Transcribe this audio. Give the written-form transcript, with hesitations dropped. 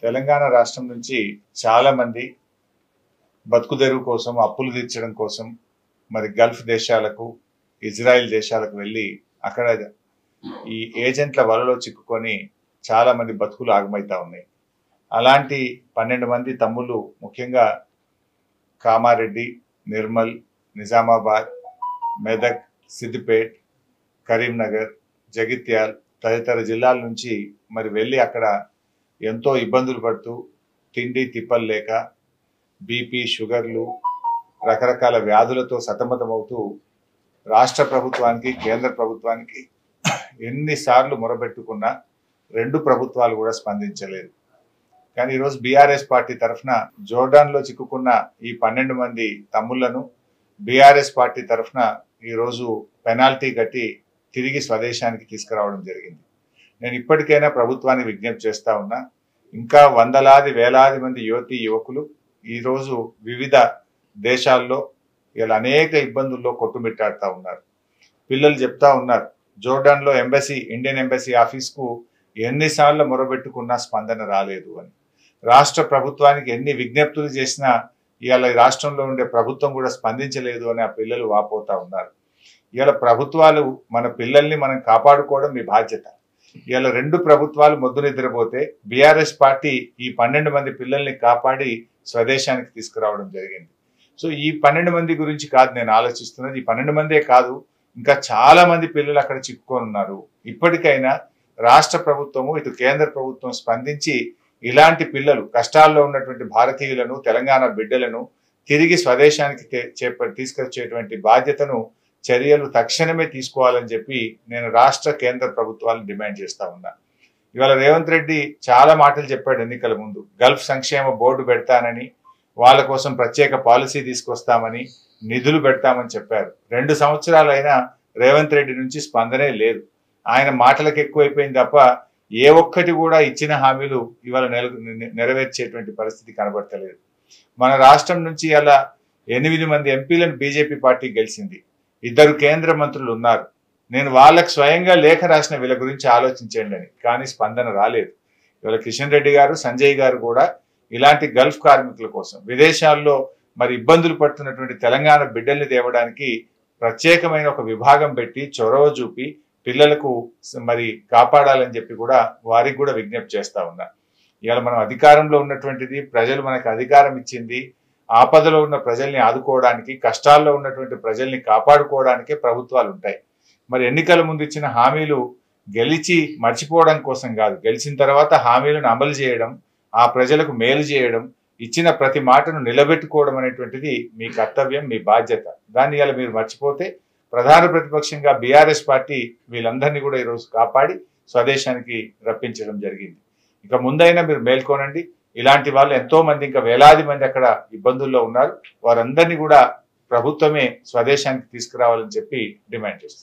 తెలంగాణ రాష్ట్రం నుంచి చాలా మంది బతుకుదెరువు కోసం అప్పులు తీర్చడం కోసం మరి గల్ఫ్ దేశాలకు ఇజ్రాయెల్ దేశాలకు వెళ్ళి అక్కడ ఈ ఏజెంట్ల వలలో చిక్కుకొని చాలా మంది బతుకులు ఆగమైతా ఉన్నాయి. అలాంటి 12 మంది తమ్ముళ్ళు ముఖ్యంగా కామారెడ్డి, నిర్మల్, నిజామాబాద్, మెదక్, సిద్దిపేట్, కరీంనగర్, జగిత్యాల్ తదితర జిల్లాల నుంచి మరి వెళ్ళి అక్కడ ఎంతో ఇబ్బందులు పడుతూ తిండి తిప్పలు లేక బీపీ, షుగర్లు, రకరకాల వ్యాధులతో సతమతమవుతూ రాష్ట్ర ప్రభుత్వానికి, కేంద్ర ప్రభుత్వానికి ఎన్నిసార్లు మొరబెట్టుకున్నా 2 ప్రభుత్వాలు కూడా స్పందించలేదు. కానీ ఈరోజు బీఆర్ఎస్ పార్టీ తరఫున జోర్డాన్లో చిక్కుకున్న ఈ 12 మంది తమ్ముళ్లను బీఆర్ఎస్ పార్టీ తరఫున ఈరోజు పెనాల్టీ కట్టి తిరిగి స్వదేశానికి తీసుకురావడం జరిగింది. నేను ఇప్పటికైనా ప్రభుత్వాన్ని విజ్ఞప్తి చేస్తా ఉన్నా, ఇంకా వందలాది వేలాది మంది యువతీ యువకులు ఈరోజు వివిధ దేశాల్లో ఇలా అనేక ఇబ్బందుల్లో కొట్టుమిట్టాడుతూ ఉన్నారు. పిల్లలు చెప్తా ఉన్నారు, జోర్డాన్లో ఎంబసీ, ఇండియన్ ఎంబసీ ఆఫీస్కు ఎన్నిసార్లు మొరబెట్టుకున్నా స్పందన రాలేదు అని. రాష్ట్ర ప్రభుత్వానికి ఎన్ని విజ్ఞప్తులు చేసినా ఇవాళ రాష్ట్రంలో ఉండే ప్రభుత్వం కూడా స్పందించలేదు అని ఆ పిల్లలు వాపోతా ఉన్నారు. ఇవాళ ప్రభుత్వాలు మన పిల్లల్ని మనం కాపాడుకోవడం మీ బాధ్యత. ఇవాళ 2 ప్రభుత్వాలు మొద్దు నిద్రపోతే బీఆర్ఎస్ పార్టీ ఈ 12 మంది పిల్లల్ని కాపాడి స్వదేశానికి తీసుకురావడం జరిగింది. సో ఈ 12 మంది గురించి కాదు నేను ఆలోచిస్తున్నది, ఈ 12 మందే కాదు, ఇంకా చాలా మంది పిల్లలు అక్కడ చిక్కుకొని ఉన్నారు. ఇప్పటికైనా రాష్ట్ర ప్రభుత్వము, ఇటు కేంద్ర ప్రభుత్వం స్పందించి ఇలాంటి పిల్లలు, కష్టాల్లో ఉన్నటువంటి భారతీయులను, తెలంగాణ బిడ్డలను తిరిగి స్వదేశానికి తీసుకొచ్చేటువంటి బాధ్యతను, చర్యలు తక్షణమే తీసుకోవాలని చెప్పి నేను రాష్ట్ర కేంద్ర ప్రభుత్వాలను డిమాండ్ చేస్తా ఉన్నా. ఇవాళ రేవంత్ రెడ్డి చాలా మాటలు చెప్పాడు ఎన్నికల ముందు. గల్ఫ్ సంక్షేమ బోర్డు పెడతానని, వాళ్ళ కోసం ప్రత్యేక పాలసీ తీసుకొస్తామని, నిధులు పెడతామని చెప్పారు. 2 సంవత్సరాలైనా రేవంత్ రెడ్డి నుంచి స్పందనే లేదు. ఆయన మాటలకు ఎక్కువైపోయింది తప్ప ఏ ఒక్కటి కూడా ఇచ్చిన హామీలు ఇవాళ నెరవేర్చేటువంటి పరిస్థితి కనబడతలేదు. మన రాష్ట్రం నుంచి అలా 8 మంది ఎంపీలను బీజేపీ పార్టీ గెలిచింది. 2 కేంద్ర మంత్రులు ఉన్నారు. నేను వాళ్ళకు స్వయంగా లేఖ రాసిన వీళ్ళ గురించి ఆలోచించండి అని, కానీ స్పందన రాలేదు. ఇవాళ కిషన్ రెడ్డి గారు, సంజయ్ గారు కూడా ఇలాంటి గల్ఫ్ కార్మికుల కోసం విదేశాల్లో మరి ఇబ్బందులు పడుతున్నటువంటి తెలంగాణ బిడ్డల్ని తేవడానికి ప్రత్యేకమైన ఒక విభాగం పెట్టి చొరవ చూపి పిల్లలకు మరి కాపాడాలని చెప్పి కూడా వారికి కూడా విజ్ఞప్తి చేస్తా ఉన్నా. ఇవాళ మనం అధికారంలో ఉన్నటువంటిది, ప్రజలు మనకు అధికారం ఇచ్చింది ఆపదలో ఉన్న ప్రజల్ని ఆదుకోవడానికి, కష్టాల్లో ఉన్నటువంటి ప్రజల్ని కాపాడుకోవడానికే ప్రభుత్వాలు ఉంటాయి. మరి ఎన్నికల ముందు ఇచ్చిన హామీలు గెలిచి మర్చిపోవడం కోసం కాదు, గెలిచిన తర్వాత హామీలను అమలు చేయడం, ఆ ప్రజలకు మేలు చేయడం, ఇచ్చిన ప్రతి మాటను నిలబెట్టుకోవడం అనేటువంటిది మీ కర్తవ్యం, మీ బాధ్యత. దాన్ని ఇలా మీరు మర్చిపోతే ప్రధాన ప్రతిపక్షంగా బీఆర్ఎస్ పార్టీ వీళ్ళందరినీ కూడా ఈరోజు కాపాడి స్వదేశానికి రప్పించడం జరిగింది. ఇక ముందైనా మీరు మేల్కోనండి. ఇలాంటి వాళ్ళు ఎంతో మంది, ఇంకా వేలాది మంది అక్కడ ఇబ్బందుల్లో ఉన్నారు. వారందరినీ కూడా ప్రభుత్వమే స్వదేశానికి తీసుకురావాలని చెప్పి డిమాండ్ చేస్తారు.